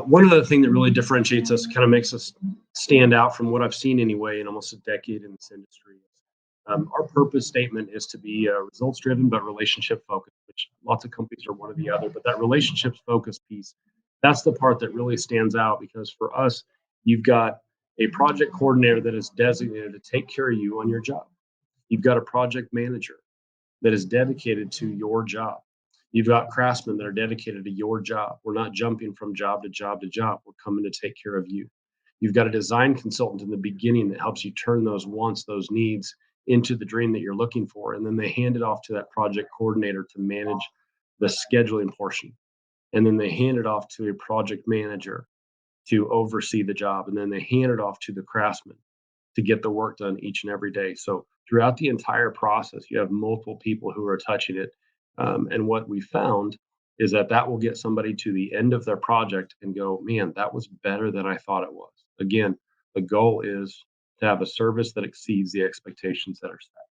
One other thing that really differentiates us, kind of makes us stand out from what I've seen anyway in almost a decade in this industry. Our purpose statement is to be results driven but relationship focused, which lots of companies are one or the other. But that relationships focused piece, that's the part that really stands out because for us, you've got a project coordinator that is designated to take care of you on your job. You've got a project manager that is dedicated to your job. You've got craftsmen that are dedicated to your job. We're not jumping from job to job to job. We're coming to take care of you. You've got a design consultant in the beginning that helps you turn those wants, those needs into the dream that you're looking for. And then they hand it off to that project coordinator to manage the scheduling portion. And then they hand it off to a project manager to oversee the job. And then they hand it off to the craftsman to get the work done each and every day. So throughout the entire process, you have multiple people who are touching it. And what we found is that that will get somebody to the end of their project and go, man, that was better than I thought it was. Again, the goal is to have a service that exceeds the expectations that are set.